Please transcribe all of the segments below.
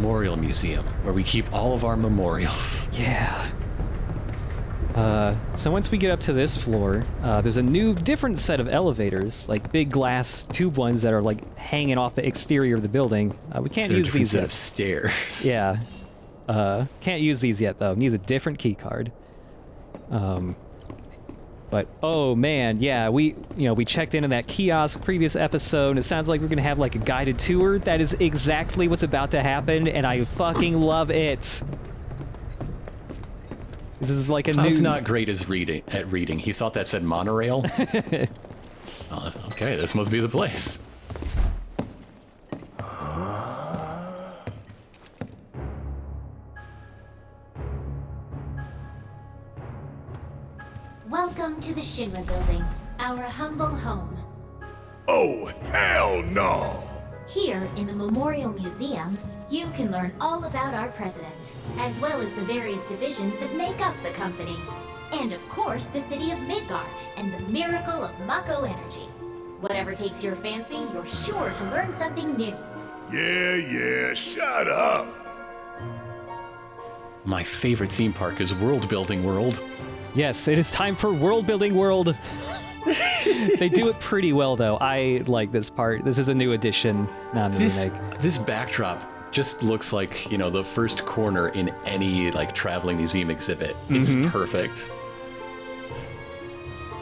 memorial museum, where we keep all of our memorials. Yeah. So once we get up to this floor, there's a new, different set of elevators, like big glass tube ones that are like hanging off the exterior of the building. We can't use these yet. Set of stairs. Yeah. Can't use these yet though. Needs a different key card. But oh man, yeah, we checked in that kiosk previous episode, and it sounds like we're gonna have like a guided tour. That is exactly what's about to happen, and I fucking love it. This is like a Cloud's new... not great at reading. He thought that said monorail. Okay, this must be the place. Welcome to the Shinra building, our humble home. Oh, hell no! Here in the Memorial Museum, you can learn all about our president, as well as the various divisions that make up the company. And of course, the city of Midgar and the miracle of Mako energy. Whatever takes your fancy, you're sure to learn something new. Yeah, shut up! My favorite theme park is World Building World. Yes, it is time for World Building World. They do it pretty well, though. I like this part. This is a new addition, not a remake. This backdrop just looks like, the first corner in any, traveling museum exhibit. It's perfect.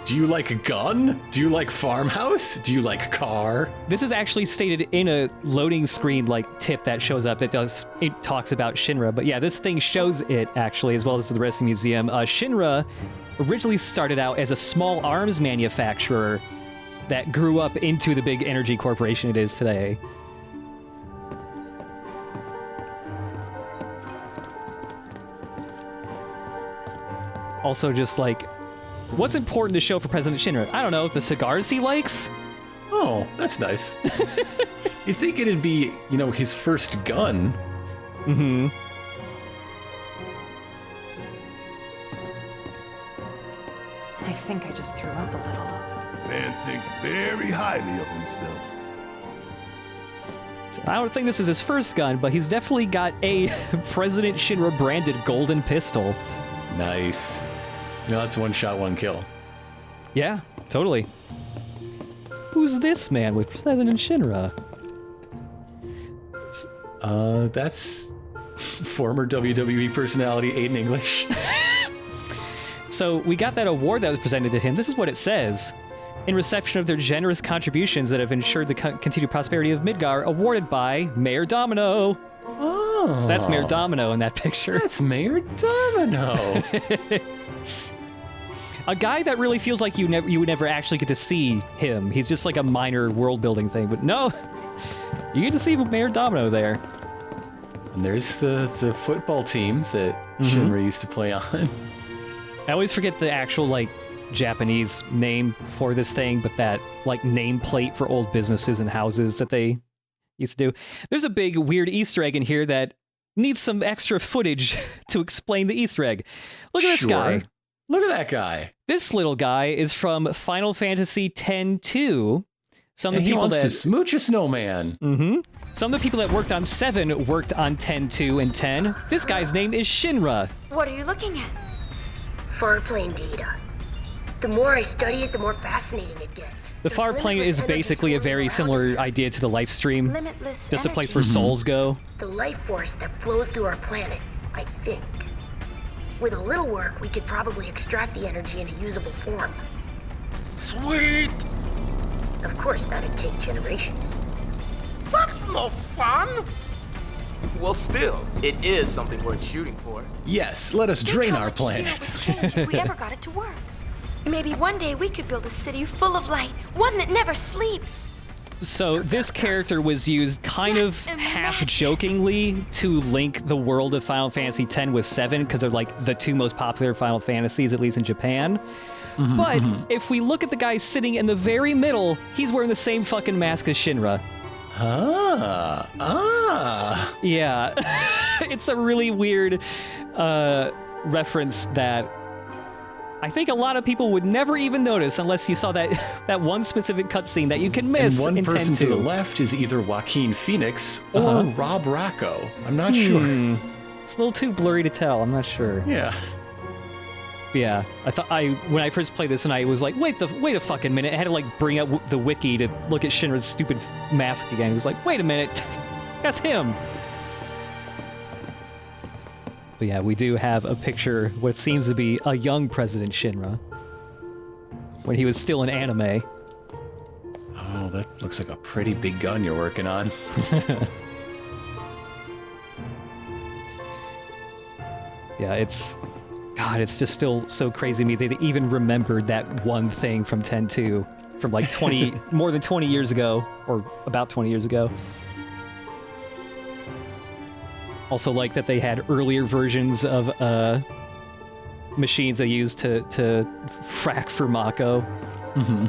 Do you like a gun? Do you like farmhouse? Do you like car? This is actually stated in a loading screen, tip that shows up it talks about Shinra. But yeah, this thing shows it, actually, as well as the rest of the museum. Shinra originally started out as a small arms manufacturer that grew up into the big energy corporation it is today. Also, just what's important to show for President Shinra? I don't know, the cigars he likes? Oh, that's nice. You'd think it'd be, his first gun. Mm-hmm. I think I just threw up a little. Man thinks very highly of himself. I don't think this is his first gun, but he's definitely got a President Shinra branded golden pistol. Nice. That's one shot, one kill. Yeah, totally. Who's this man with President Shinra? That's former WWE personality Aiden English. So we got that award that was presented to him. This is what it says. In reception of their generous contributions that have ensured the continued prosperity of Midgar, awarded by Mayor Domino. Oh. So that's Mayor Domino in that picture. That's Mayor Domino. A guy that really feels like you would never actually get to see him. He's just like a minor world-building thing, but no, you get to see Mayor Domino there. And there's the football team that Shinra used to play on. I always forget the actual, Japanese name for this thing, but that, nameplate for old businesses and houses that they used to do. There's a big, weird Easter egg in here that needs some extra footage to explain the Easter egg. Look at this guy. Look at that guy. This little guy is from Final Fantasy X-2. Some of the he people wants that to smooch a snowman. Some of the people that worked on 7 worked on 10-2 and 10. This guy's name is Shinra. What are you looking at? Far plane data. The more I study it, the more fascinating it gets. The far plane is basically a very similar idea to the life stream. Limitless Just a place energy. where souls go. The life force that flows through our planet, I think. With a little work, we could probably extract the energy in a usable form. Sweet! Of course, that'd take generations. That's no fun! Well, still, it is something worth shooting for. Yes, let us drain our Would planet. change if we ever got it to work. Maybe one day we could build a city full of light, one that never sleeps. So this character was used kind of Just half imagine. jokingly to link the world of Final Fantasy X with 7 because they're the two most popular Final Fantasies, at least in Japan. But if we look at the guy sitting in the very middle, he's wearing the same fucking mask as Shinra. Yeah. It's a really weird reference that I think a lot of people would never even notice unless you saw that one specific cutscene that you can miss. And one in person 10-2. to the left is either Joaquin Phoenix or Rob Racco. I'm not sure. It's a little too blurry to tell. I'm not sure. Yeah. Yeah, when I first played this, and I was like, wait a fucking minute. I had to like bring up the wiki to look at Shinra's stupid mask again. It was like, wait a minute, that's him. But yeah, we do have a picture, what seems to be a young President Shinra, when he was still in anime. Oh, that looks like a pretty big gun you're working on. Yeah, it's just still so crazy to me. They even remembered that one thing from 10-2 from like 20, more than 20 years ago, or about 20 years ago. Also like that they had earlier versions of machines they used to frack for Mako. Mm-hmm.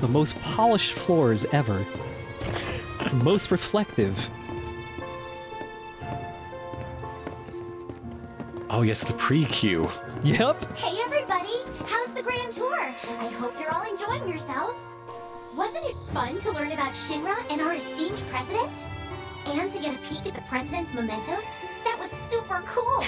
The most polished floors ever. Most reflective. Oh, yes, the pre-queue. Yep. Hey everybody, how's the grand tour? I hope you're all enjoying yourselves. Wasn't it fun to learn about Shinra and our esteemed president? And to get a peek at the president's mementos? That was super cool.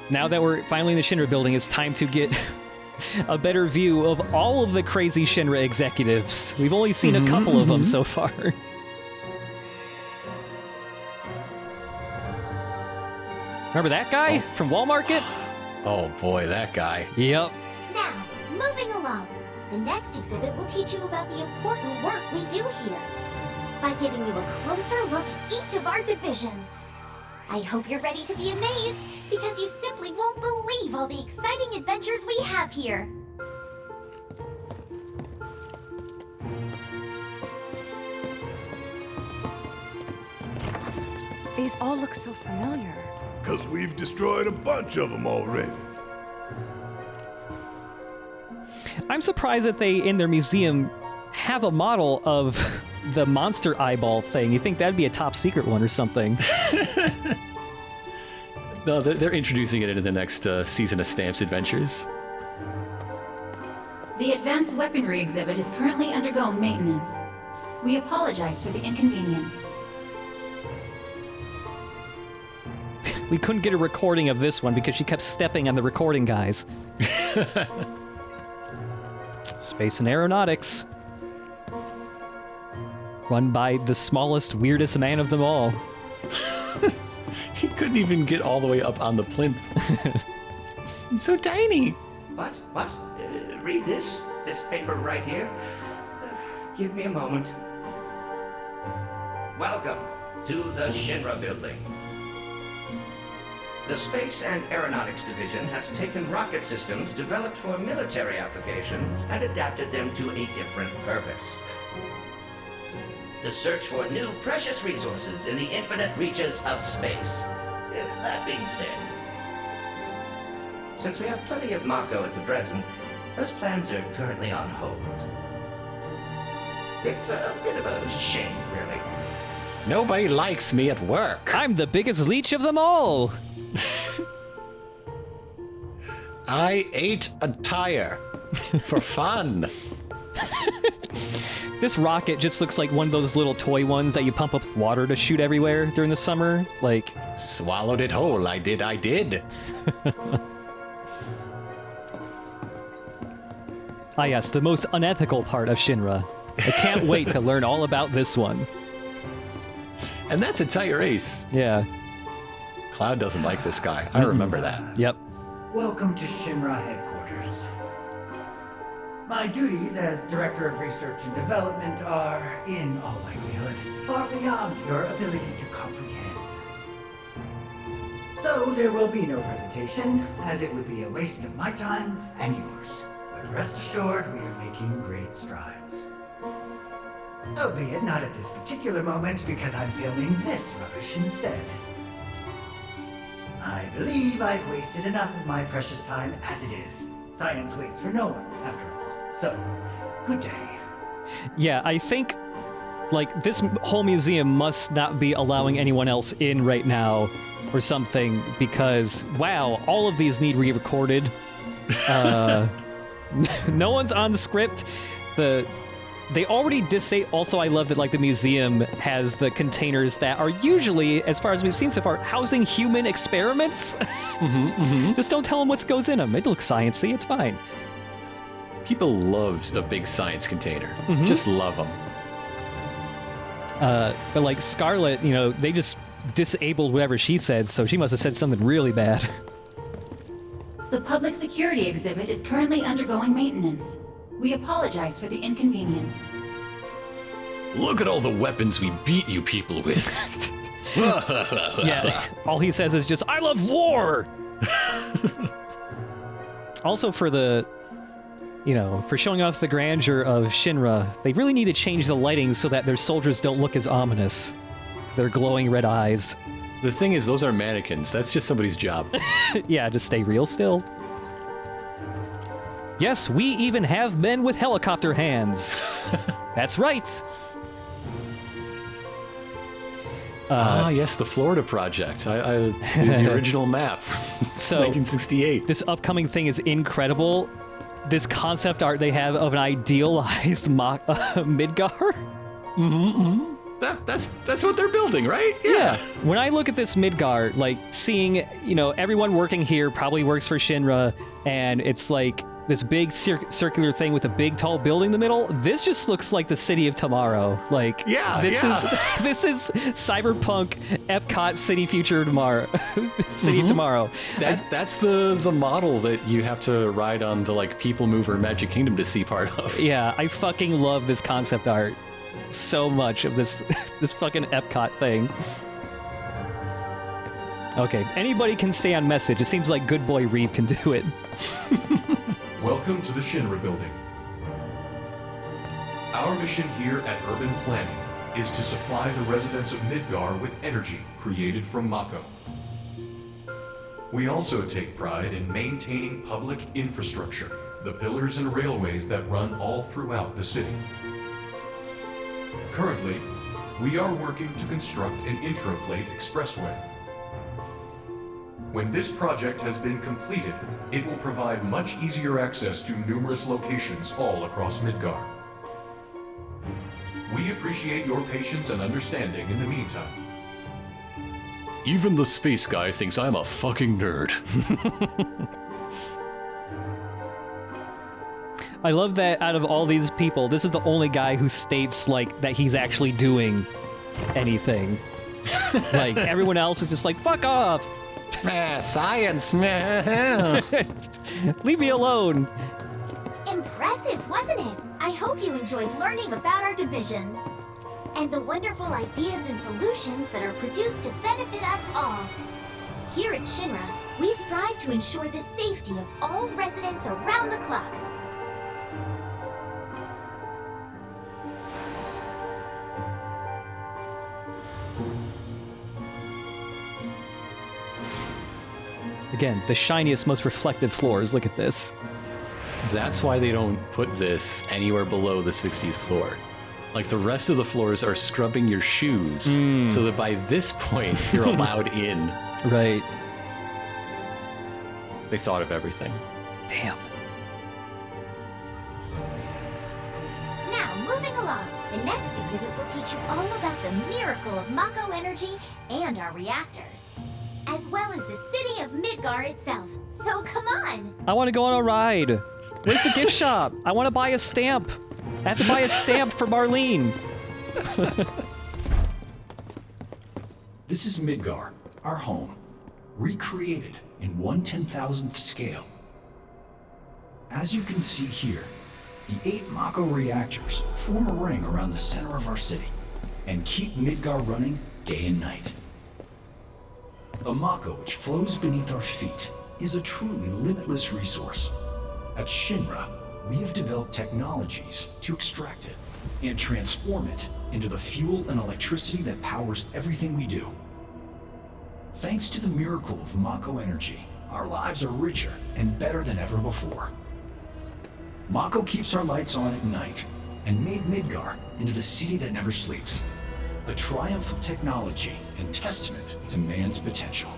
Now that we're finally in the Shinra building, it's time to get a better view of all of the crazy Shinra executives. We've only seen a couple of them so far. Remember that guy from Wall Market? Oh boy, that guy. Yep. Now, moving along. The next exhibit will teach you about the important work we do here by giving you a closer look at each of our divisions. I hope you're ready to be amazed, because you simply won't believe all the exciting adventures we have here. These all look so familiar. 'Cause we've destroyed a bunch of them already. I'm surprised that they, in their museum, have a model of the monster eyeball thing. You think that'd be a top secret one or something. No, they're introducing it into the next season of Stamps Adventures. The advanced weaponry exhibit is currently undergoing maintenance. We apologize for the inconvenience. We couldn't get a recording of this one because she kept stepping on the recording guys. Space and Aeronautics. Run by the smallest, weirdest man of them all. He couldn't even get all the way up on the plinth. He's so tiny. What? Read this? This paper right here? Give me a moment. Welcome to the Shinra building. The Space and Aeronautics Division has taken rocket systems developed for military applications and adapted them to a different purpose. The search for new precious resources in the infinite reaches of space. That being said, since we have plenty of Mako at the present, those plans are currently on hold. It's a bit of a shame, really. Nobody likes me at work. I'm the biggest leech of them all. I ate a tire for fun. This rocket just looks like one of those little toy ones that you pump up with water to shoot everywhere during the summer. Like, swallowed it whole. I did. Ah yes, the most unethical part of Shinra. I can't wait to learn all about this one. And that's a tight race. Yeah. Cloud doesn't like this guy. I remember that. Yep. Welcome to Shinra headquarters. My duties as Director of Research and Development are, in all likelihood, far beyond your ability to comprehend. So there will be no presentation, as it would be a waste of my time and yours. But rest assured, we are making great strides. Albeit not at this particular moment, because I'm filming this rubbish instead. I believe I've wasted enough of my precious time as it is. Science waits for no one, after all. So, good day. Yeah, I think, like, this whole museum must not be allowing anyone else in right now or something, because, wow, all of these need re-recorded. No one's on the script. They already also, I love that, like, the museum has the containers that are usually, as far as we've seen so far, housing human experiments. Just don't tell them what goes in them. It looks sciencey, it's fine. People love a big science container. Just love them. But, like, Scarlet, you know, they just disabled whatever she said, so she must have said something really bad. The public security exhibit is currently undergoing maintenance. We apologize for the inconvenience. Look at all the weapons we beat you people with. Yeah, all he says is just, I love war! Also for the, you know, for showing off the grandeur of Shinra, they really need to change the lighting so that their soldiers don't look as ominous. Their glowing red eyes. The thing is, those are mannequins. That's just somebody's job. Yeah, just stay real still. Yes, we even have men with helicopter hands. That's right. Yes, the Florida Project. The original map. So, 1968. This upcoming thing is incredible. This concept art they have of an idealized Midgar. That's what they're building, right? Yeah. When I look at this Midgar, like, seeing, you know, everyone working here probably works for Shinra, and it's like this big circular thing with a big tall building in the middle. This just looks like the city of tomorrow. Like, this is Cyberpunk Epcot City Future tomorrow. City of tomorrow. That's the model that you have to ride on the, like, People Mover Magic Kingdom to see part of. Yeah, I fucking love this concept art so much of this fucking Epcot thing. Okay, anybody can stay on message. It seems like good boy Reeve can do it. Welcome to the Shinra building. Our mission here at Urban Planning is to supply the residents of Midgar with energy created from Mako. We also take pride in maintaining public infrastructure, the pillars and railways that run all throughout the city. Currently, we are working to construct an intraplate expressway. When this project has been completed, it will provide much easier access to numerous locations all across Midgar. We appreciate your patience and understanding in the meantime. Even the space guy thinks I'm a fucking nerd. I love that out of all these people, this is the only guy who states, like, that he's actually doing anything. Like, everyone else is just like, fuck off! Science, leave me alone. Impressive, wasn't it? I hope you enjoyed learning about our divisions and the wonderful ideas and solutions that are produced to benefit us all. Here at Shinra, we strive to ensure the safety of all residents around the clock. Again, the shiniest, most reflective floors. Look at this. That's why they don't put this anywhere below the 60th floor. Like, the rest of the floors are scrubbing your shoes so that by this point you're allowed in. Right. They thought of everything. Damn. Now, moving along, the next exhibit will teach you all about the miracle of Mako energy and our reactors, as well as the city of Midgar itself. So come on! I want to go on a ride. Where's the gift shop? I want to buy a stamp. I have to buy a stamp for Marlene. This is Midgar, our home, recreated in 1/10,000th scale. As you can see here, the 8 Mako reactors form a ring around the center of our city and keep Midgar running day and night. The Mako which flows beneath our feet is a truly limitless resource. At Shinra, we have developed technologies to extract it and transform it into the fuel and electricity that powers everything we do. Thanks to the miracle of Mako energy, our lives are richer and better than ever before. Mako keeps our lights on at night and made Midgar into the city that never sleeps. A triumph of technology and testament to man's potential.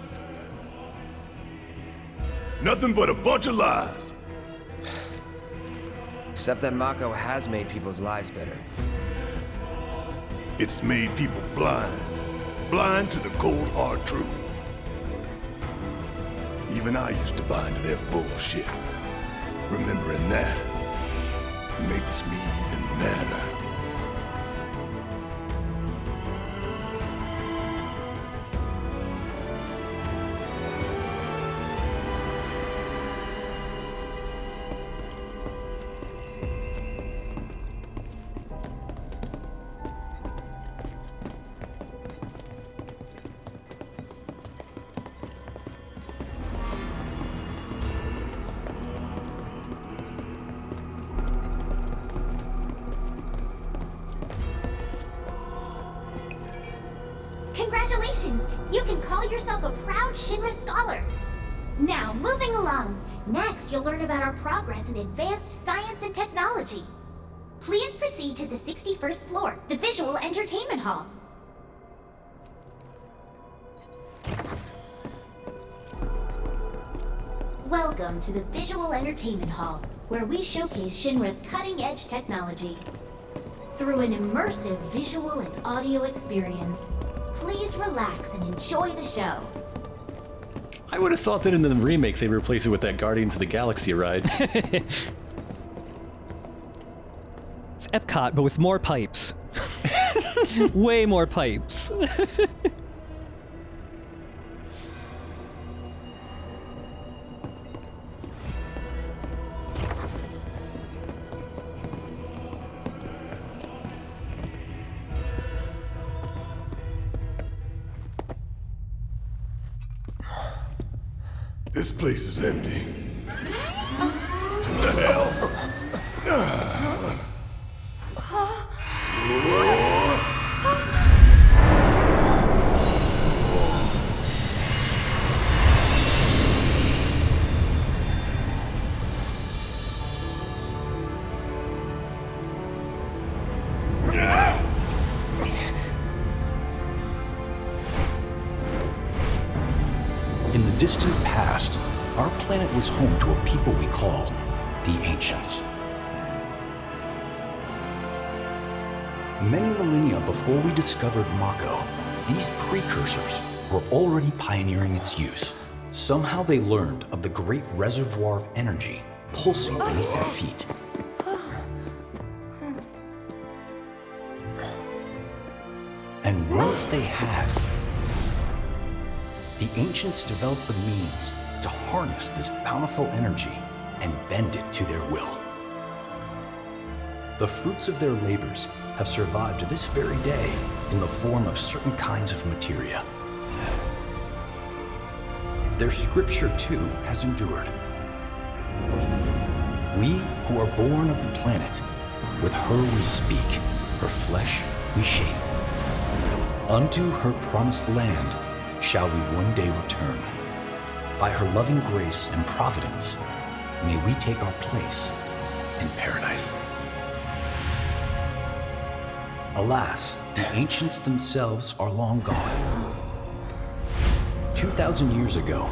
Nothing but a bunch of lies. Except that Mako has made people's lives better. It's made people blind. Blind to the cold, hard truth. Even I used to buy into their bullshit. Remembering that makes me even madder. Congratulations! You can call yourself a proud Shinra scholar! Now, moving along. Next, you'll learn about our progress in advanced science and technology. Please proceed to the 61st floor, the Visual Entertainment Hall. Welcome to the Visual Entertainment Hall, where we showcase Shinra's cutting-edge technology. Through an immersive visual and audio experience, please relax and enjoy the show. I would have thought that in the remake they'd replace it with that Guardians of the Galaxy ride. It's Epcot, but with more pipes. Way more pipes. This place is empty. To the hell? In the distant past, our planet was home to a people we call the Ancients. Many millennia before we discovered Mako, these precursors were already pioneering its use. Somehow they learned of the great reservoir of energy pulsing beneath their feet. And once they had, the Ancients developed the means to harness this bountiful energy and bend it to their will. The fruits of their labors have survived to this very day in the form of certain kinds of materia. Their scripture, too, has endured. We who are born of the planet, with her we speak, her flesh we shape. Unto her promised land shall we one day return. By her loving grace and providence, may we take our place in paradise. Alas, the Ancients themselves are long gone. 2,000 years ago,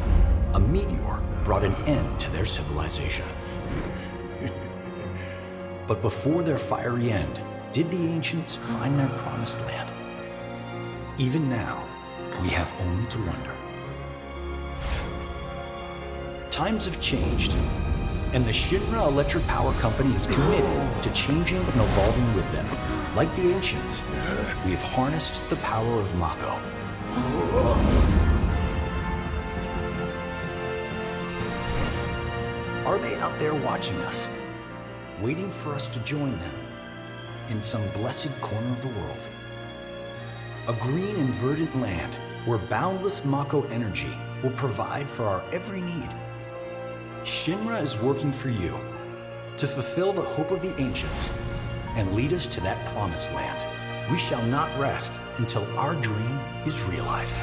a meteor brought an end to their civilization. But before their fiery end, did the Ancients find their promised land? Even now, we have only to wonder. Times have changed, and the Shinra Electric Power Company is committed to changing and evolving with them. Like the Ancients, we have harnessed the power of Mako. Are they out there watching us, waiting for us to join them in some blessed corner of the world? A green and verdant land where boundless Mako energy will provide for our every need. Shinra is working for you to fulfill the hope of the Ancients and lead us to that promised land. We shall not rest until our dream is realized.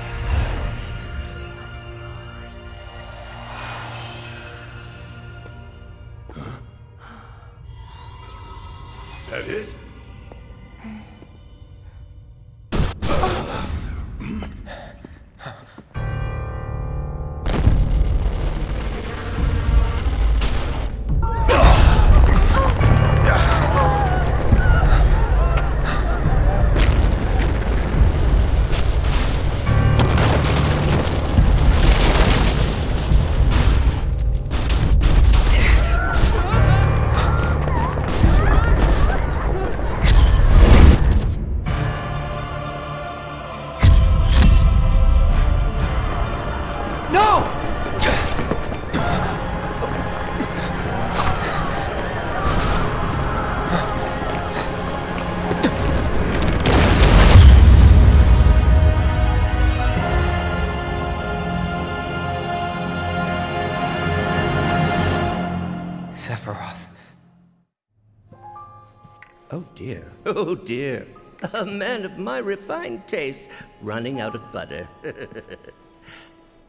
Oh dear, a man of my refined taste running out of butter.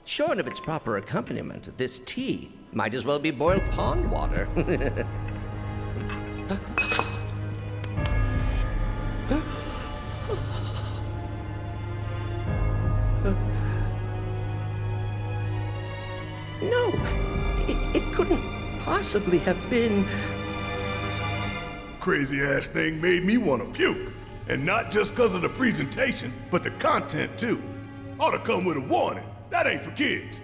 Shorn of its proper accompaniment, this tea might as well be boiled pond water. No, it couldn't possibly have been. Crazy ass thing made me want to puke. And not just because of the presentation, but the content too. Ought to come with a warning. That ain't for kids.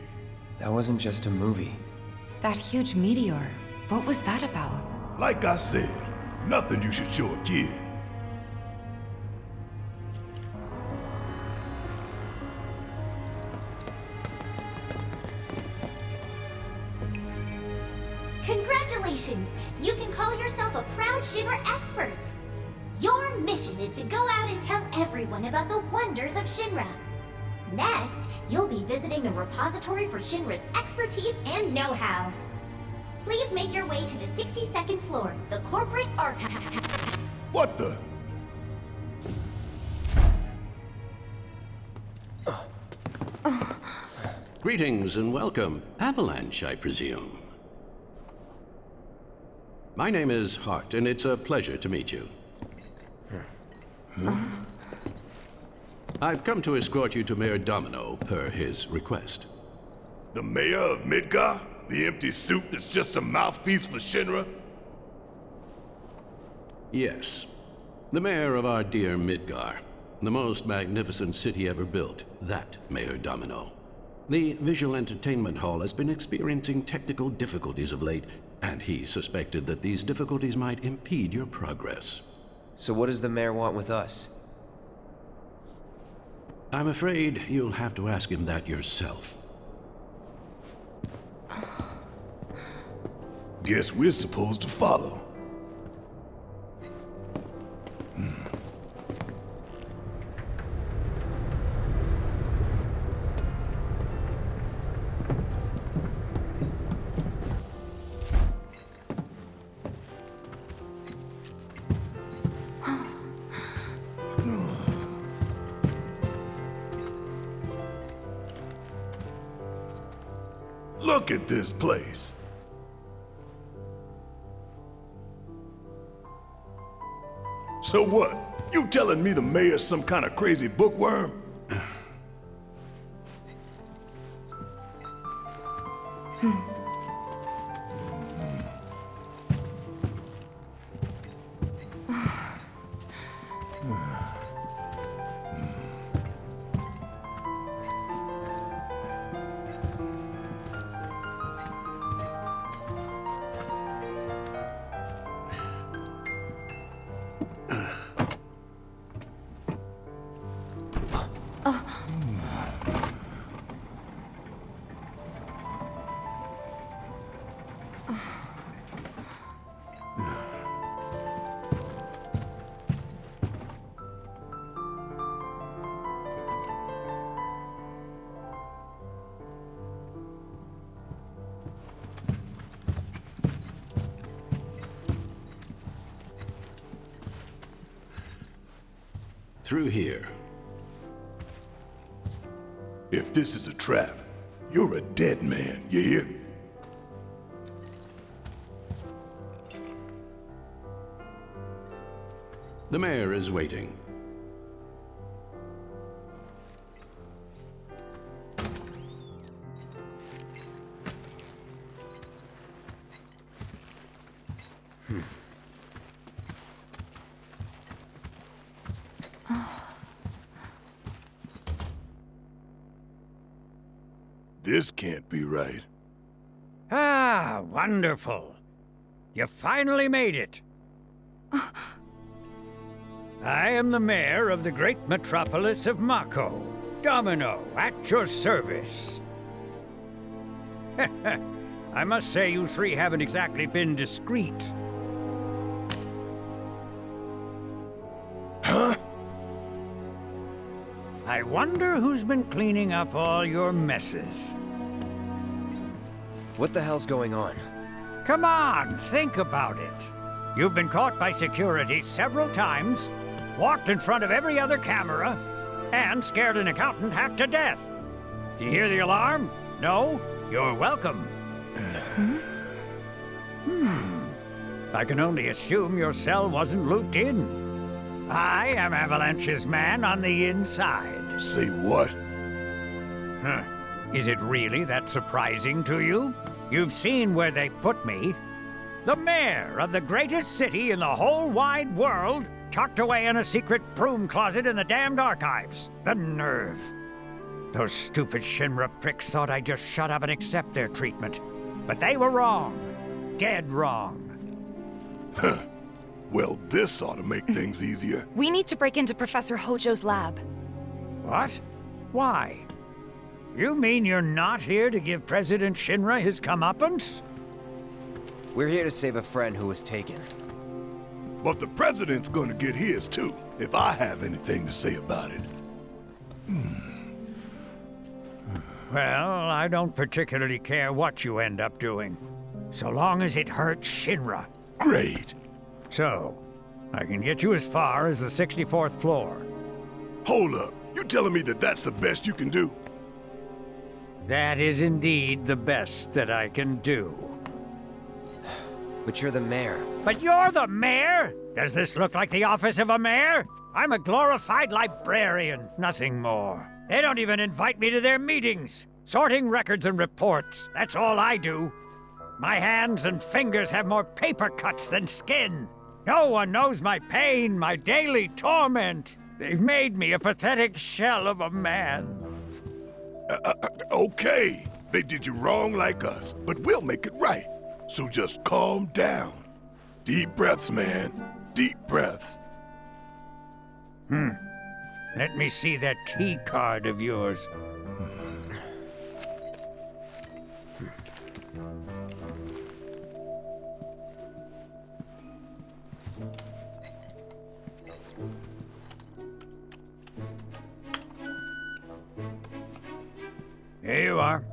That wasn't just a movie. That huge meteor. What was that about? Like I said, nothing you should show a kid. Congratulations! You can call yourself a proud Shinra expert! Your mission is to go out and tell everyone about the wonders of Shinra. Next, you'll be visiting the repository for Shinra's expertise and know-how. Please make your way to the 62nd floor, the corporate archive. What the? Greetings and welcome. Avalanche, I presume. My name is Hart, and it's a pleasure to meet you. I've come to escort you to Mayor Domino, per his request. The mayor of Midgar? The empty suit that's just a mouthpiece for Shinra? Yes. The mayor of our dear Midgar. The most magnificent city ever built. That Mayor Domino. The visual entertainment hall has been experiencing technical difficulties of late, and he suspected that these difficulties might impede your progress. So what does the mayor want with us? I'm afraid you'll have to ask him that yourself. Guess we're supposed to follow. Look at this place. So what? You telling me the mayor's some kind of crazy bookworm? Through here. If this is a trap, you're a dead man, you hear? The mayor is waiting. This can't be right. Ah, wonderful. You finally made it. I am the mayor of the great metropolis of Mako. Domino, at your service. I must say you three haven't exactly been discreet. Huh? I wonder who's been cleaning up all your messes. What the hell's going on? Come on, think about it. You've been caught by security several times, walked in front of every other camera, and scared an accountant half to death. Do you hear the alarm? No? You're welcome. I can only assume your cell wasn't looped in. I am Avalanche's man on the inside. Say what? Huh. Is it really that surprising to you? You've seen where they put me. The mayor of the greatest city in the whole wide world, tucked away in a secret broom closet in the damned archives. The nerve. Those stupid Shinra pricks thought I'd just shut up and accept their treatment. But they were wrong. Dead wrong. Huh. Well, this ought to make things easier. We need to break into Professor Hojo's lab. What? Why? You mean you're not here to give President Shinra his comeuppance? We're here to save a friend who was taken. But the president's gonna get his too, if I have anything to say about it. Well, I don't particularly care what you end up doing, so long as it hurts Shinra. Great. So, I can get you as far as the 64th floor. Hold up. You telling me that that's the best you can do? That is indeed the best that I can do. But you're the mayor. But you're the mayor? Does this look like the office of a mayor? I'm a glorified librarian, nothing more. They don't even invite me to their meetings. Sorting records and reports, that's all I do. My hands and fingers have more paper cuts than skin. No one knows my pain, my daily torment. They've made me a pathetic shell of a man. Okay, they did you wrong like us, but we'll make it right. So just calm down. Deep breaths, man. Deep breaths. Let me see that key card of yours. Here you are.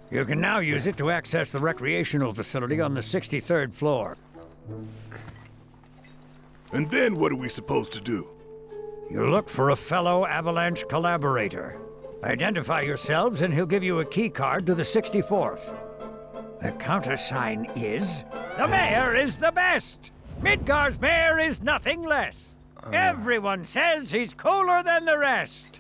You can now use it to access the recreational facility on the 63rd floor. And then what are we supposed to do? You look for a fellow Avalanche collaborator. Identify yourselves and he'll give you a key card to the 64th. The countersign is... The mayor is the best! Midgar's mayor is nothing less. Everyone says he's cooler than the rest.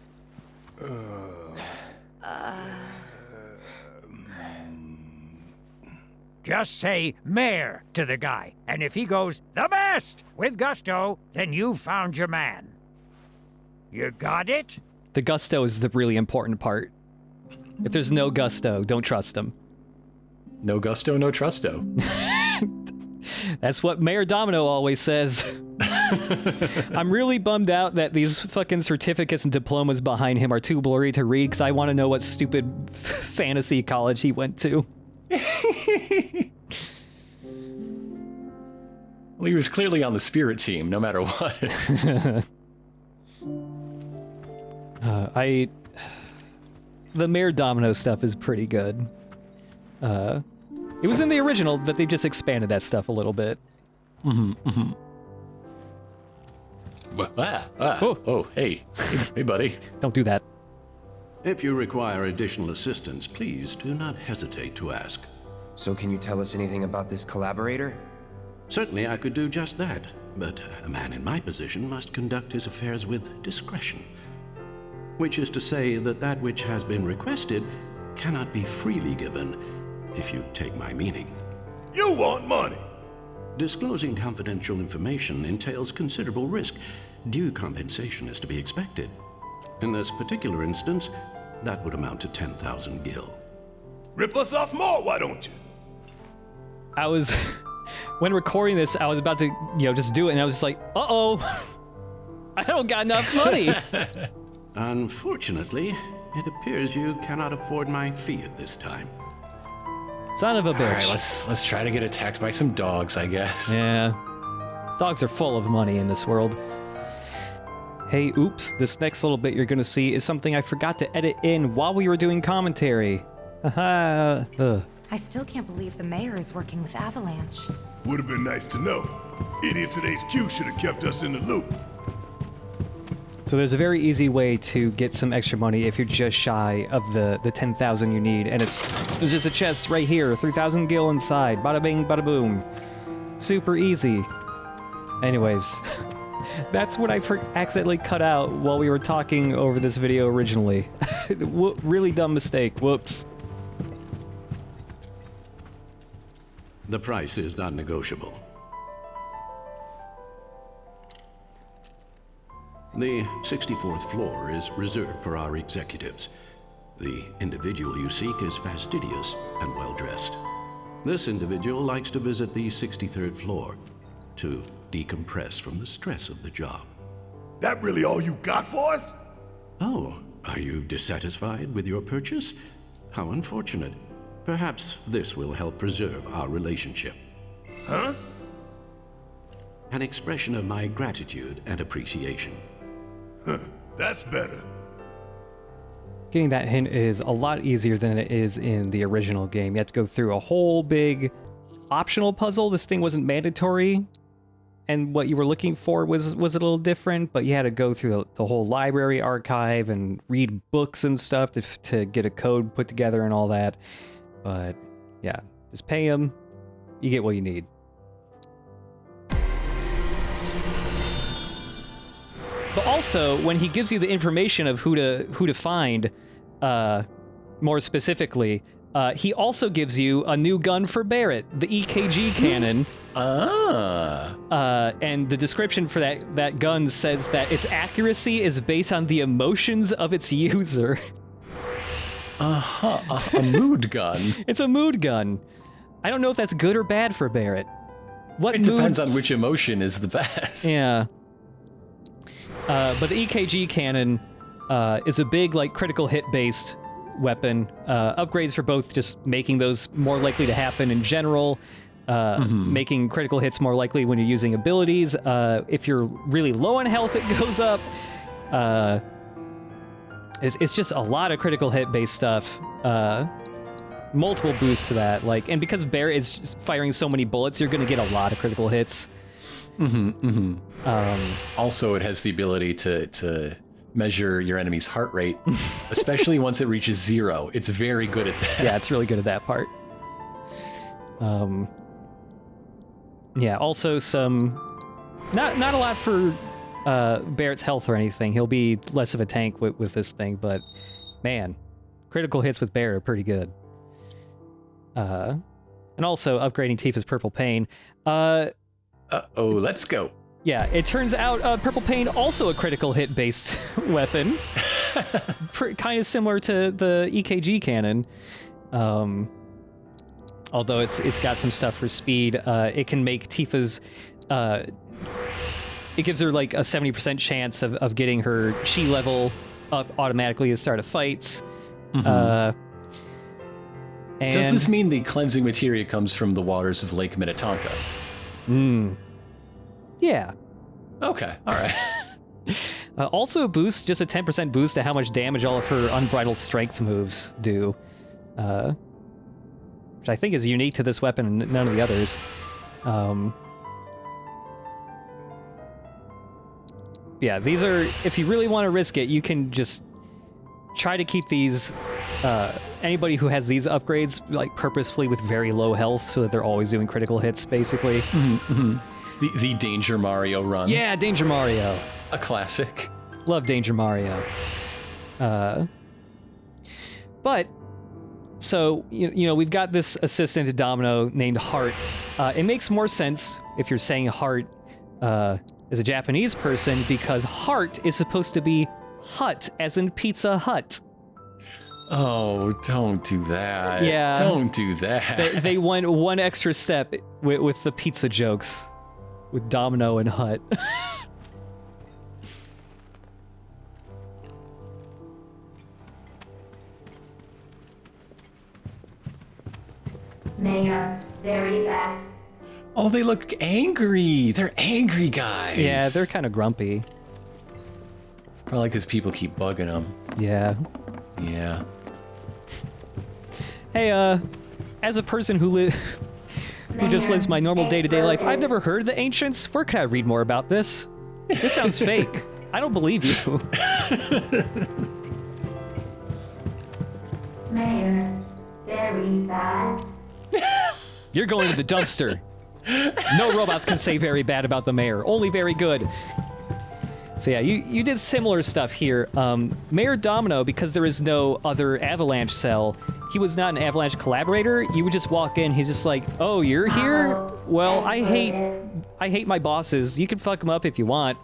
Just say mayor to the guy, and if he goes the best with gusto, then you've found your man. You got it? The gusto is the really important part. If there's no gusto, don't trust him. No gusto, no trusto. That's what Mayor Domino always says. I'm really bummed out that these fucking certificates and diplomas behind him are too blurry to read because I want to know what stupid fantasy college he went to. Well, he was clearly on the spirit team, no matter what. The Mayor Domino stuff is pretty good. It was in the original, but they just expanded that stuff a little bit. Oh, hey, buddy. Don't do that. If you require additional assistance, please do not hesitate to ask. So can you tell us anything about this collaborator? Certainly I could do just that, but a man in my position must conduct his affairs with discretion. Which is to say that which has been requested cannot be freely given, if you take my meaning. You want money! Disclosing confidential information entails considerable risk. Due compensation is to be expected. In this particular instance, that would amount to 10,000 gil. Rip us off more, why don't you? I was... when recording this, I was about to, just do it, and I was just like, uh-oh! I don't got enough money! Unfortunately, it appears you cannot afford my fee at this time. Son of a bitch. All right, let's try to get attacked by some dogs, I guess. Yeah. Dogs are full of money in this world. Hey, oops, this next little bit you're gonna see is something I forgot to edit in while we were doing commentary. I still can't believe the mayor is working with Avalanche. Would have been nice to know. Idiots at HQ should have kept us in the loop. So there's a very easy way to get some extra money if you're just shy of the 10,000 you need, and there's just a chest right here, 3,000 gil inside, bada bing, bada boom. Super easy. Anyways, that's what I accidentally cut out while we were talking over this video originally. Really dumb mistake, whoops. The price is non-negotiable. The 64th floor is reserved for our executives. The individual you seek is fastidious and well-dressed. This individual likes to visit the 63rd floor to decompress from the stress of the job. That really all you got for us? Oh, are you dissatisfied with your purchase? How unfortunate. Perhaps this will help preserve our relationship. Huh? An expression of my gratitude and appreciation. Huh, that's better. Getting that hint is a lot easier than it is in the original game. You have to go through a whole big optional puzzle. This thing wasn't mandatory, and what you were looking for was a little different, but you had to go through the whole library archive and read books and stuff to get a code put together and all that. But yeah, just pay him, you get what you need. But also, when he gives you the information of who to find, more specifically, he also gives you a new gun for Barrett, the EKG cannon. And the description for that gun says that its accuracy is based on the emotions of its user. A mood gun. It's a mood gun. I don't know if that's good or bad for Barrett. It depends on which emotion is the best. Yeah. But the EKG cannon is a big, like, critical hit-based weapon. Upgrades for both just making those more likely to happen in general, making critical hits more likely when you're using abilities. If you're really low on health, it goes up. It's just a lot of critical hit-based stuff. Multiple boosts to that. And because Barrett is just firing so many bullets, you're going to get a lot of critical hits. Also, it has the ability to measure your enemy's heart rate, especially once it reaches 0. It's very good at that. Yeah, it's really good at that part. Yeah, also some... Not a lot for Barrett's health or anything. He'll be less of a tank with this thing, but man, critical hits with Barrett are pretty good. And also upgrading Tifa's Purple Pain. Let's go. Yeah, it turns out Purple Pain also a critical hit-based weapon. Kind of similar to the EKG cannon. Although it's got some stuff for speed. It can make Tifa's... it gives her like a 70% chance of getting her chi level up automatically to start of fights. Does this mean the cleansing materia comes from the waters of Lake Minnetonka? Yeah. Okay, all right. Also a boost, just a 10% boost to how much damage all of her unbridled strength moves do. Which I think is unique to this weapon and none of the others. Yeah, these are, if you really want to risk it, you can just try to keep these, anybody who has these upgrades, like, purposefully with very low health so that they're always doing critical hits, basically. The Danger Mario run. Yeah, Danger Mario. A classic. Love Danger Mario. But, so, you know, we've got this assistant to Domino named Heart. It makes more sense if you're saying Heart as a Japanese person, because Heart is supposed to be Hut, as in Pizza Hut. Oh, don't do that. Yeah. Don't do that. They went one extra step with the pizza jokes. With Domino and Hut. Mayor, very fast. Oh, they look angry. They're angry guys. Yeah, they're kind of grumpy. Probably because people keep bugging them. Yeah. Yeah. Hey, as a person who who just lives my normal day-to-day life. I've never heard of the ancients. Where can I read more about this? This sounds fake. I don't believe you. Mayor, very bad. You're going to the dumpster. No robots can say very bad about the mayor. Only very good. So yeah, you did similar stuff here. Mayor Domino, because there is no other Avalanche cell, he was not an Avalanche collaborator. You would just walk in, he's just like, oh, you're here? Well, I hate my bosses. You can fuck them up if you want,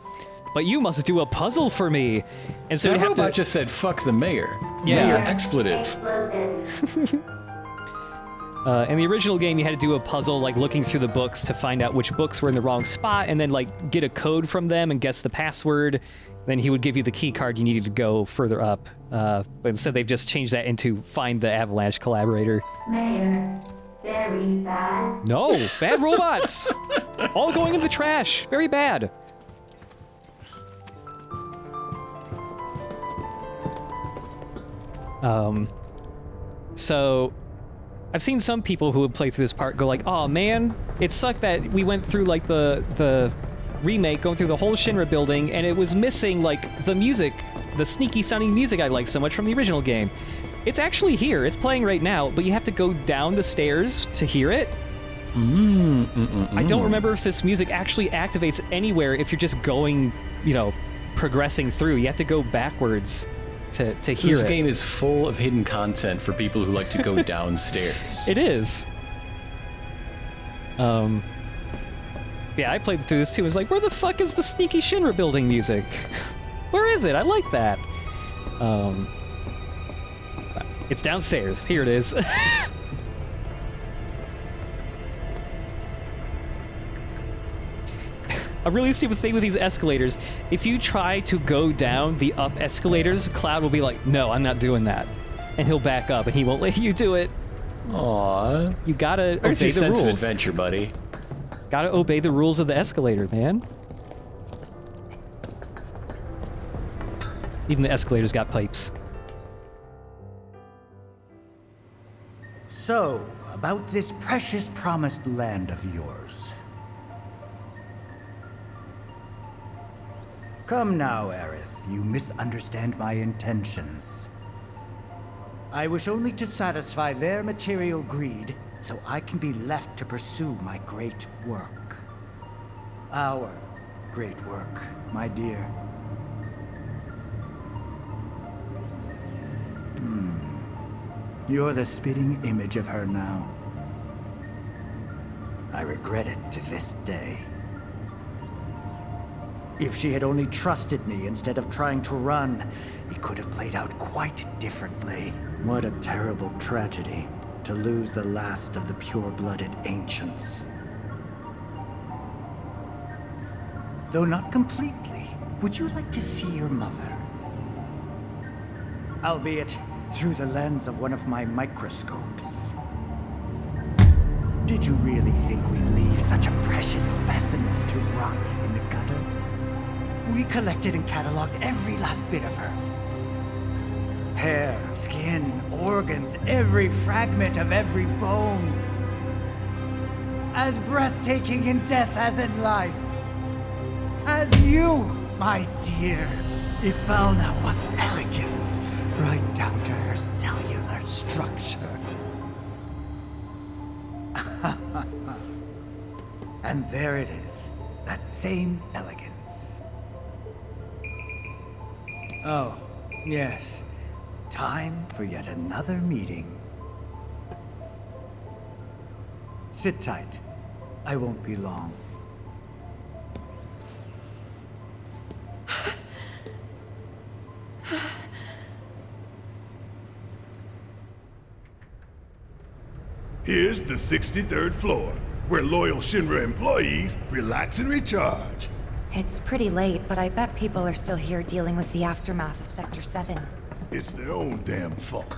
but you must do a puzzle for me. And so that robot just said, fuck the mayor. Yeah. Mayor expletive. In the original game, you had to do a puzzle, like looking through the books to find out which books were in the wrong spot, and then like get a code from them and guess the password. Then he would give you the key card you needed to go further up. But instead, they've just changed that into find the Avalanche collaborator. Mayor, very bad. No, bad robots. All going in the trash. Very bad. So I've seen some people who would play through this part go like, oh man, it sucked that we went through like the remake, going through the whole Shinra building, and it was missing like the music, the sneaky sounding music I like so much from the original game. It's actually here, it's playing right now, but you have to go down the stairs to hear it. I don't remember if this music actually activates anywhere if you're just going, you know, progressing through. You have to go backwards to hear it. This game is full of hidden content for people who like to go downstairs. It is. Yeah, I played through this too. It was like, where the fuck is the sneaky Shinra building music? Where is it? I like that. It's downstairs. Here it is. A really stupid thing with these escalators, if you try to go down the up escalators, Cloud will be like, no, I'm not doing that. And he'll back up and he won't let you do it. Aww. You gotta obey the sense rules. of adventure, buddy. Gotta obey the rules of the escalator, man. Even the escalator's got pipes. So, about this precious promised land of yours. Come now, Aerith, you misunderstand my intentions. I wish only to satisfy their material greed, so I can be left to pursue my great work. Our great work, my dear. You're the spitting image of her now. I regret it to this day. If she had only trusted me instead of trying to run, it could have played out quite differently. What a terrible tragedy to lose the last of the pure-blooded ancients. Though not completely, would you like to see your mother? Albeit through the lens of one of my microscopes. Did you really think we'd leave such a precious specimen to rot in the gutter? We collected and cataloged every last bit of her. Hair, skin, organs, every fragment of every bone. As breathtaking in death as in life. As you, my dear. Ifalna was elegance, right down to her cellular structure. And there it is, that same elegance. Oh, yes. Time for yet another meeting. Sit tight. I won't be long. Here's the 63rd floor, where loyal Shinra employees relax and recharge. It's pretty late, but I bet people are still here dealing with the aftermath of Sector 7. It's their own damn fault.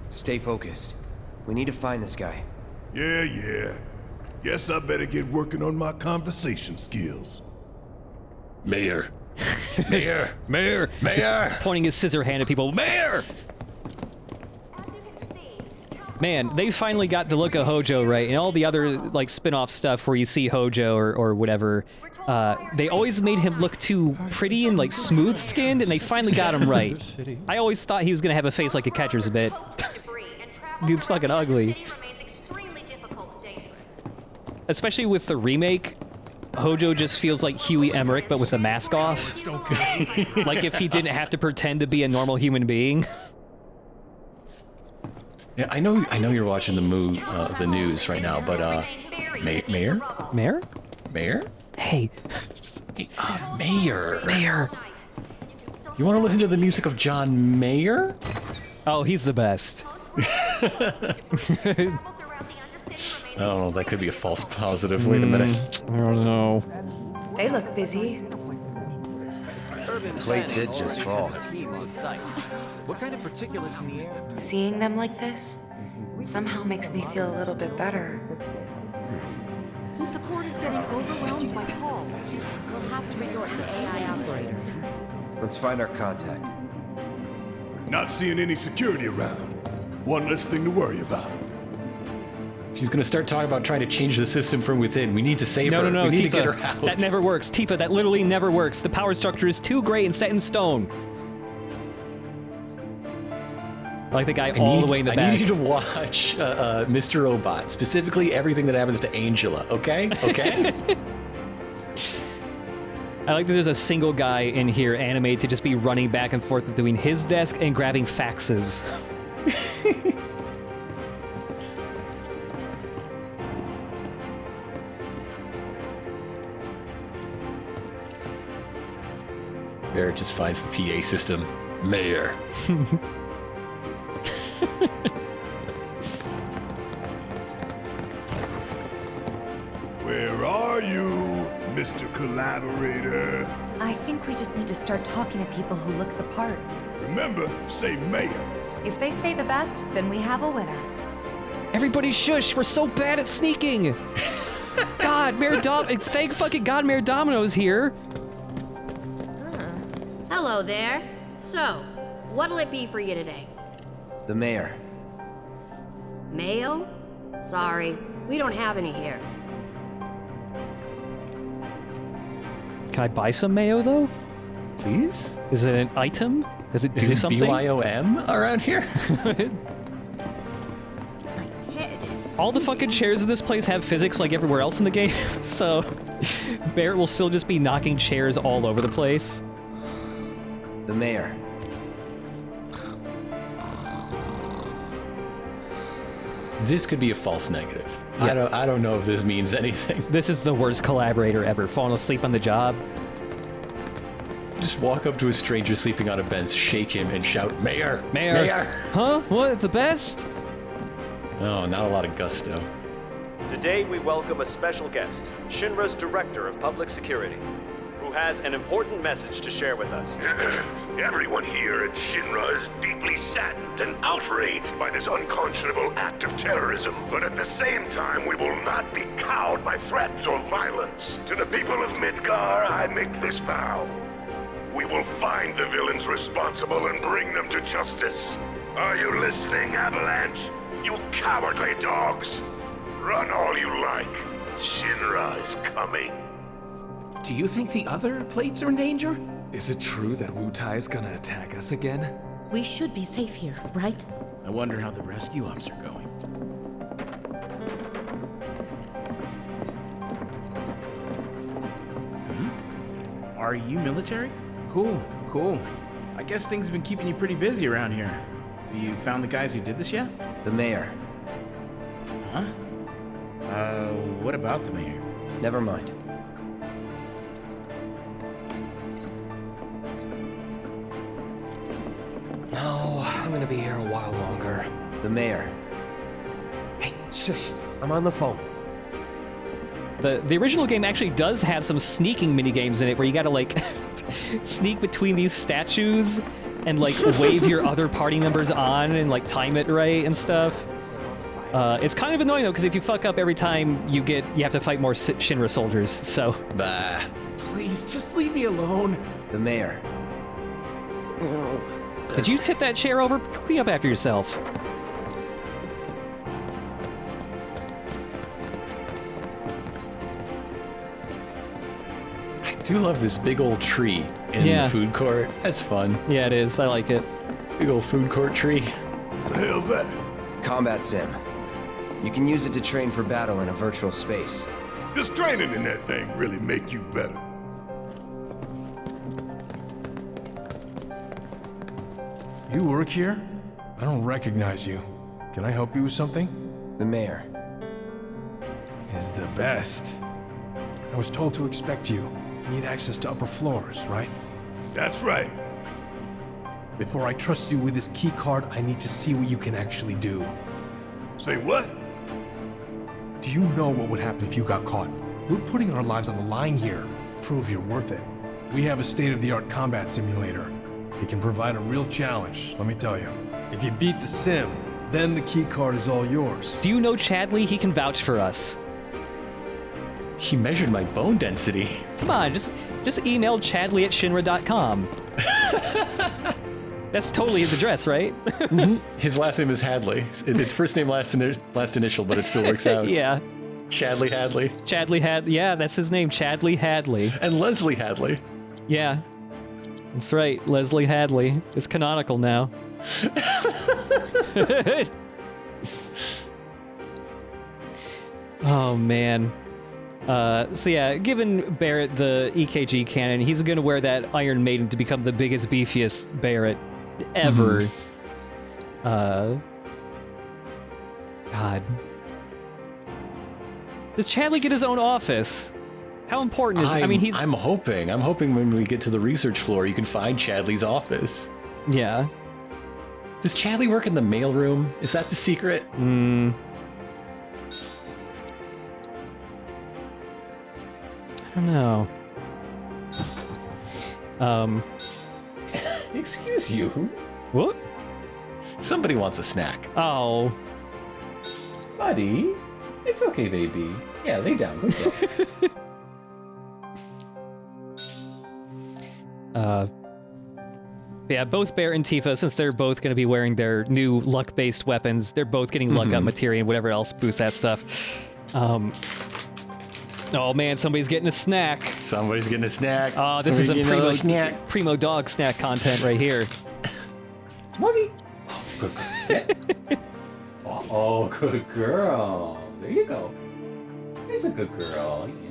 Stay focused. We need to find this guy. Yeah. Guess I better get working on my conversation skills. Mayor. Mayor. Mayor. Mayor. Just pointing his scissor hand at people. Mayor! Man, they finally got the look of Hojo right, and all the other like spin-off stuff where you see Hojo or whatever, they always made him look too pretty and like smooth-skinned, and they finally got him right. I always thought he was gonna have a face like a catcher's mitt. Dude's fucking ugly. Especially with the remake, Hojo just feels like Huey Emmerich, but with the mask off. Like if he didn't have to pretend to be a normal human being. Yeah, I know you're watching the news right now, but Mayor? Mayor? Mayor? Hey. Mayor. Mayor. You want to listen to the music of John Mayer? Oh, he's the best. I don't know, that could be a false positive. Wait a minute. I don't know. They look busy. Plate did just fall. What kind of particulates in the air? Seeing them like this somehow makes me feel a little bit better. Support is getting overwhelmed by calls. We'll have to resort to AI operators. Let's find our contact. Not seeing any security around. One less thing to worry about. She's gonna start talking about trying to change the system from within. We need to save her. No, we need Tifa, to get her out. that never works. Tifa, that literally never works. The power structure is too great and set in stone. Like the guy all the way in the back. I need you to watch Mr. Robot, specifically everything that happens to Angela, okay? Okay? I like that there's a single guy in here animated to just be running back and forth between his desk and grabbing faxes. Barrett just finds the PA system. Mayor. Where are you, Mr. Collaborator? I think we just need to start talking to people who look the part. Remember, say Mayor. If they say the best, then we have a winner. Everybody shush, we're so bad at sneaking. God, thank fucking God Mayor Domino's here. Hello there. So, what'll it be for you today? The mayor. Mayo? Sorry, we don't have any here. Can I buy some mayo though? Please? Is it an item? Does it do something? Is it BYOM around here? All the fucking chairs in this place have physics like everywhere else in the game, so Barrett will still just be knocking chairs all over the place. The mayor. This could be a false negative. Yeah. I don't know if this means anything. This is the worst collaborator ever, falling asleep on the job. Just walk up to a stranger sleeping on a bench, shake him, and shout, Mayor! Mayor! Mayor! Huh? What? The best? Oh, not a lot of gusto. Today we welcome a special guest, Shinra's Director of Public Security, who has an important message to share with us. Everyone here at Shinra is deeply saddened and outraged by this unconscionable act of terrorism. But at the same time, we will not be cowed by threats or violence. To the people of Midgar, I make this vow. We will find the villains responsible and bring them to justice. Are you listening, Avalanche? You cowardly dogs! Run all you like. Shinra is coming. Do you think the other plates are in danger? Is it true that Wu-Tai is gonna attack us again? We should be safe here, right? I wonder how the rescue ops are going. Are you military? Cool, cool. I guess things have been keeping you pretty busy around here. Have you found the guys who did this yet? The mayor. Huh? What about the mayor? Never mind. No, I'm gonna be here a while longer. The mayor. Hey, shush, I'm on the phone. The original game actually does have some sneaking minigames in it where you gotta like sneak between these statues and like wave your other party members on and like time it right and stuff. It's kind of annoying though, because if you fuck up every time you have to fight more Shinra soldiers, so. Bah. Please, just leave me alone. The mayor. Did you tip that chair over? Clean up after yourself. do love this big old tree in the food court. That's fun. Yeah, it is. I like it. Big old food court tree. The hell's that? Combat sim. You can use it to train for battle in a virtual space. Does training in that thing really make you better? You work here? I don't recognize you. Can I help you with something? The mayor is the best. I was told to expect you. You need access to upper floors, right? That's right. Before I trust you with this key card, I need to see what you can actually do. Say what? Do you know what would happen if you got caught? We're putting our lives on the line here. Prove you're worth it. We have a state-of-the-art combat simulator. It can provide a real challenge, let me tell you. If you beat the sim, then the key card is all yours. Do you know Chadley? He can vouch for us. He measured my bone density. Come on, just email Chadley at Shinra.com. That's totally his address, right? His last name is Hadley. It's first name, last initial, but it still works out. Yeah. Chadley Hadley. Chadley Hadley. Yeah, that's his name, Chadley Hadley. And Leslie Hadley. Yeah. That's right, Leslie Hadley. It's canonical now. Oh, man. So yeah, given Barrett the EKG cannon, he's gonna wear that Iron Maiden to become the biggest, beefiest Barrett ever. God. Does Chadley get his own office? How important is it? I mean, he's... I'm hoping when we get to the research floor, you can find Chadley's office. Yeah. Does Chadley work in the mailroom? Is that the secret? I don't know. Excuse you. What? Somebody wants a snack. Oh. Buddy. It's okay, baby. Yeah, lay down. Yeah, both Bear and Tifa, since they're both going to be wearing their new luck-based weapons, they're both getting luck up materia and whatever else boosts that stuff. Oh man, somebody's getting a snack. Somebody's getting a snack. Oh, this is some primo dog snack content right here. Mommy. Oh, good girl. There you go. He's a good girl. Yeah.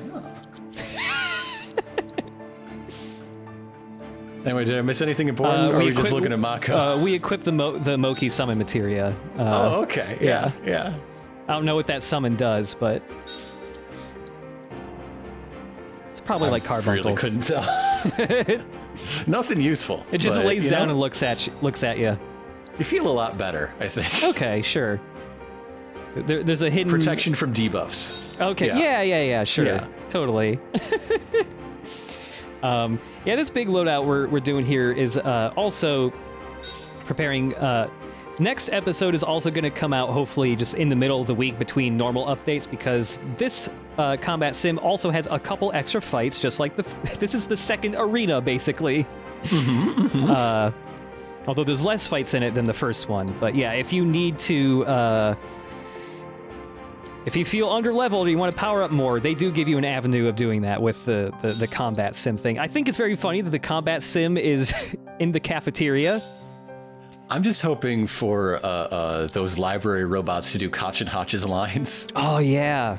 Anyway, did I miss anything important? Or are we just looking at Mako? We equipped the Moki summon materia. Oh, okay. Yeah. I don't know what that summon does, but it's probably like Carbuncle. I really couldn't tell. Nothing useful. It just lays down and looks at you. You feel a lot better, I think. Okay, sure. There's a hidden protection from debuffs. Okay. Yeah. Sure. Yeah. Totally. Yeah, this big loadout we're doing here is also preparing. Next episode is also going to come out hopefully just in the middle of the week between normal updates, because this combat sim also has a couple extra fights, just like this is the second arena basically. Although there's less fights in it than the first one. But yeah, if you need to, if you feel underleveled or you want to power up more, they do give you an avenue of doing that with the combat sim thing. I think it's very funny that the combat sim is in the cafeteria. I'm just hoping for those library robots to do Koch and Hotch's lines. Oh, yeah.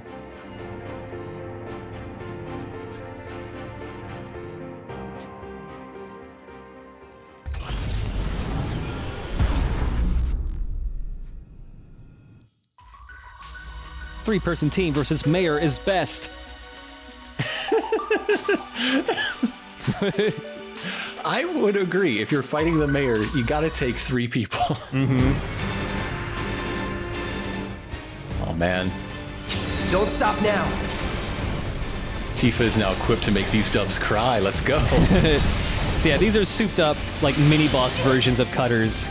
Three-person team versus Mayor is best. I would agree. If you're fighting the mayor, you gotta take 3 people. Oh, man. Don't stop now. Tifa is now equipped to make these doves cry. Let's go. So yeah, these are souped up, like, mini-boss versions of Cutters.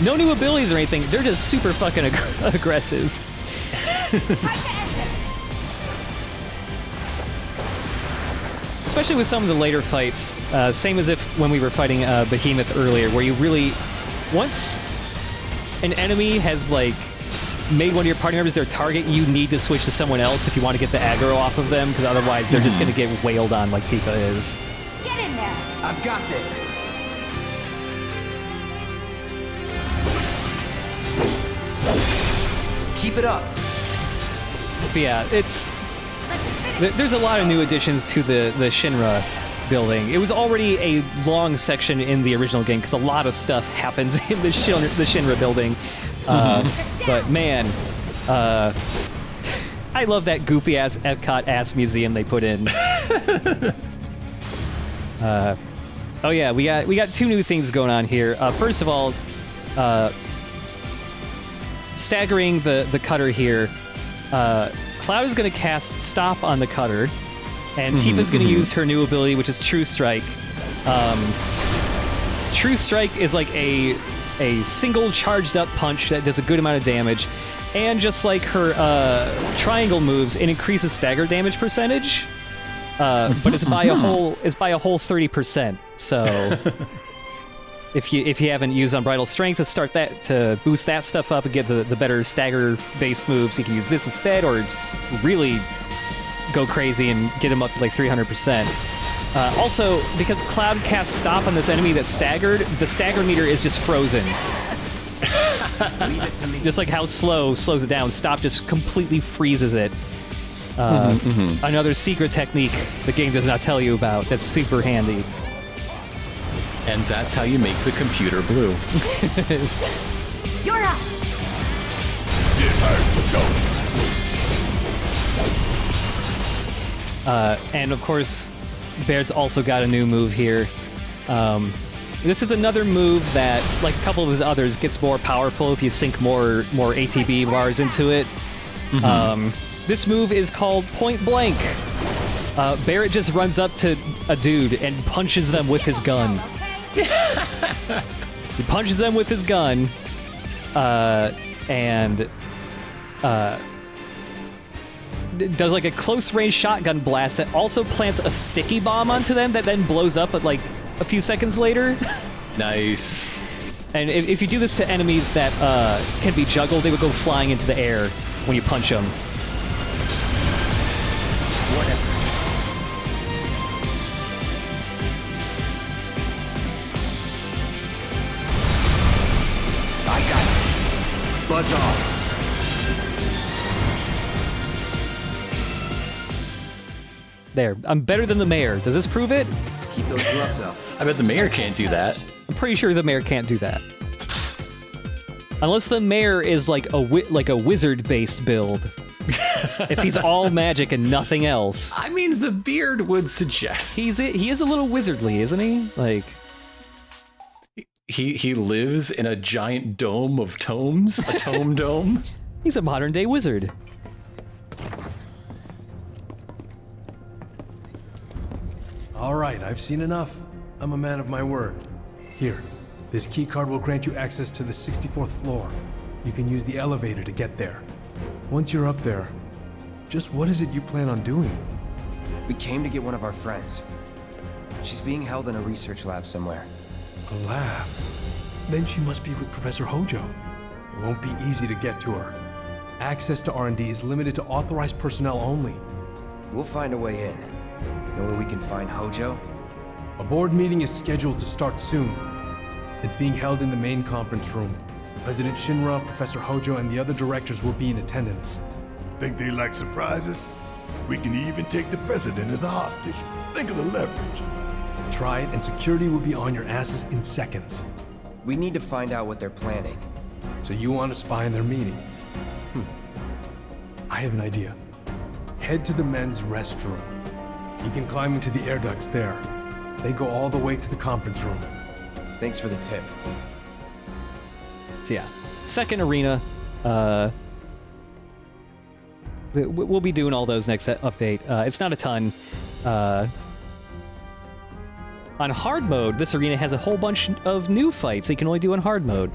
No new abilities or anything. They're just super fucking aggressive. Especially with some of the later fights. Same as if when we were fighting Behemoth earlier, where you really... Once an enemy has, like, made one of your party members their target, you need to switch to someone else if you want to get the aggro off of them, because otherwise they're just going to get wailed on like Tifa is. Get in there! I've got this. Keep it up. But yeah, there's a lot of new additions to the Shinra building. It was already a long section in the original game because a lot of stuff happens in the Shinra building. But man, I love that goofy ass Epcot ass museum they put in. Oh yeah, we got two new things going on here. First of all, staggering the cutter here. Cloud is going to cast Stop on the cutter, and Tifa's going to use her new ability, which is True Strike. True Strike is like a single charged up punch that does a good amount of damage, and just like her triangle moves, it increases stagger damage percentage, but it's by a whole 30%. So if you haven't used Unbridled Strength to boost that stuff up and get the better stagger based moves, you can use this instead, or just really go crazy and get him up to like 300%. Also, because Cloud casts Stop on this enemy that's staggered, the stagger meter is just frozen. Just like how slows it down. Stop just completely freezes it. Another secret technique the game does not tell you about that's super handy. And that's how you make the computer blue. You're up! And of course, Baird's also got a new move here. This is another move that, like a couple of his others, gets more powerful if you sink more ATB bars into it. This move is called Point Blank. Barrett just runs up to a dude and punches them with his gun. He punches them with his gun, and does like a close-range shotgun blast that also plants a sticky bomb onto them that then blows up at like a few seconds later. Nice. And if you do this to enemies that can be juggled, they would go flying into the air when you punch them. Whatever. I got it. Buzz off. There, I'm better than the mayor. Does this prove it? Keep those gloves up. I bet the mayor can't do that. I'm pretty sure the mayor can't do that. Unless the mayor is like a wizard-based build. If he's all magic and nothing else. I mean, the beard would suggest. He is a little wizardly, isn't he? Like... He lives in a giant dome of tomes, a tome dome. He's a modern-day wizard. All right, I've seen enough. I'm a man of my word. Here, this key card will grant you access to the 64th floor. You can use the elevator to get there. Once you're up there, just what is it you plan on doing? We came to get one of our friends. She's being held in a research lab somewhere. A lab? Then she must be with Professor Hojo. It won't be easy to get to her. Access to R&D is limited to authorized personnel only. We'll find a way in. Know where we can find Hojo? A board meeting is scheduled to start soon. It's being held in the main conference room. President Shinra, Professor Hojo, and the other directors will be in attendance. Think they like surprises? We can even take the president as a hostage. Think of the leverage. Try it, and security will be on your asses in seconds. We need to find out what they're planning. So you want to spy in their meeting? I have an idea. Head to the men's restroom. You can climb into the air ducts there. They go all the way to the conference room. Thanks for the tip. So yeah, second arena. We'll be doing all those next update. It's not a ton. On hard mode, this arena has a whole bunch of new fights that you can only do on hard mode.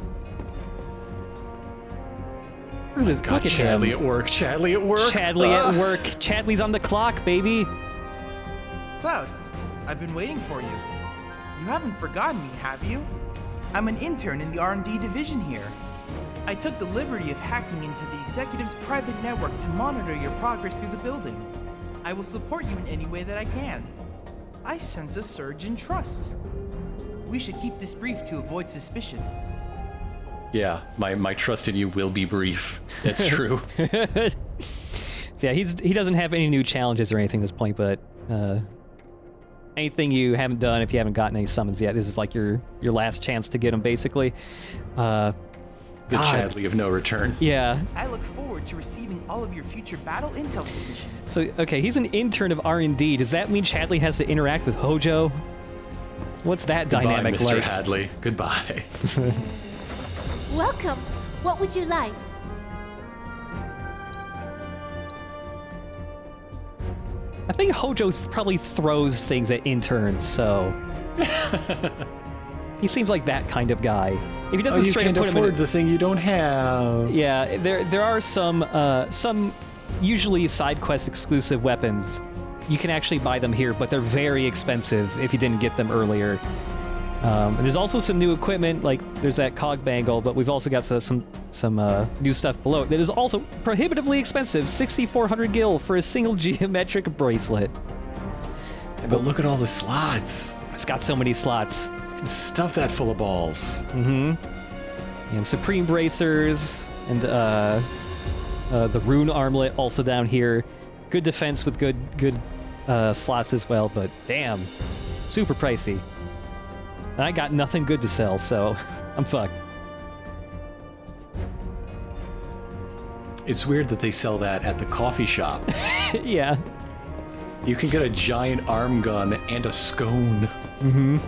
Look at Chadley him. at work. Chadley at work. Chadley at work. Chadley's on the clock, baby. Cloud, I've been waiting for you. You haven't forgotten me, have you? I'm an intern in the R&D division here. I took the liberty of hacking into the executive's private network to monitor your progress through the building. I will support you in any way that I can. I sense a surge in trust. We should keep this brief to avoid suspicion. Yeah, my trust in you will be brief. That's true. So yeah, he doesn't have any new challenges or anything at this point, but anything you haven't done, if you haven't gotten any summons yet, this is like your last chance to get them, basically. The Chadley of no return. Yeah. I look forward to receiving all of your future battle intel submissions. So, okay, he's an intern of R&D. Does that mean Chadley has to interact with Hojo? What's that dynamic Mr. like? Hadley. Goodbye. Welcome. What would you like? I think Hojo probably throws things at interns, so... He seems like that kind of guy. If he doesn't you straight can't up put him afford in the thing you don't have. Yeah, there are some usually side quest exclusive weapons. You can actually buy them here, but they're very expensive if you didn't get them earlier. And there's also some new equipment, like there's that cog bangle, but we've also got some new stuff below it that is also prohibitively expensive, 6,400 gil for a single geometric bracelet. Yeah, but look at all the slots. It's got so many slots. You can stuff that full of balls. Mm-hmm. And Supreme Bracers, and the Rune Armlet also down here. Good defense with good slots as well, but damn, super pricey. And I got nothing good to sell, so I'm fucked. It's weird that they sell that at the coffee shop. Yeah. You can get a giant arm gun and a scone. Mm-hmm.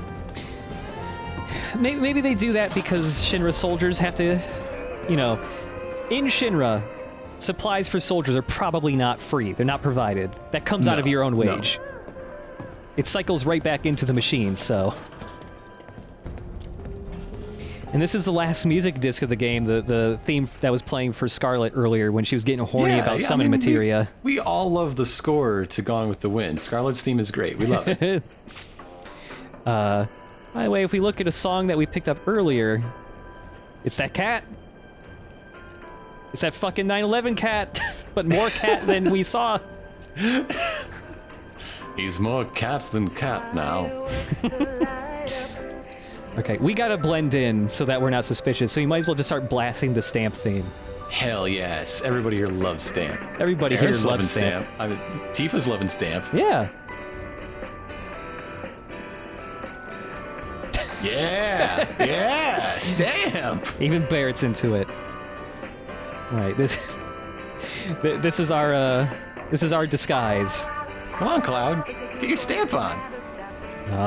Maybe they do that because Shinra soldiers have to, in Shinra, supplies for soldiers are probably not free. They're not provided. That comes out of your own wage. No. It cycles right back into the machine, so... And this is the last music disc of the game, the theme that was playing for Scarlet earlier when she was getting horny about summoning materia. We all love the score to Gone with the Wind. Scarlet's theme is great. We love it. By the way, if we look at a song that we picked up earlier, it's that cat. It's that fucking 9/11 cat, but more cat than we saw. He's more cat than cat now. Okay, we gotta blend in so that we're not suspicious, so you might as well just start blasting the Stamp theme. Hell yes. Everybody here loves Stamp. Everybody here loves Stamp. I mean, Tifa's loving Stamp. Yeah. Yeah, Stamp! Even Barrett's into it. Alright, this is our disguise. Come on, Cloud. Get your Stamp on.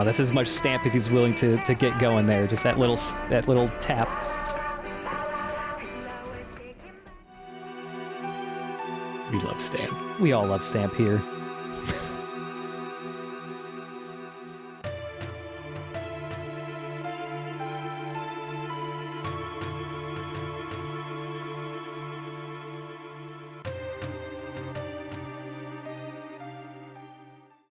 That's as much Stamp as he's willing to get going there. Just that little tap. We love Stamp. We all love Stamp here.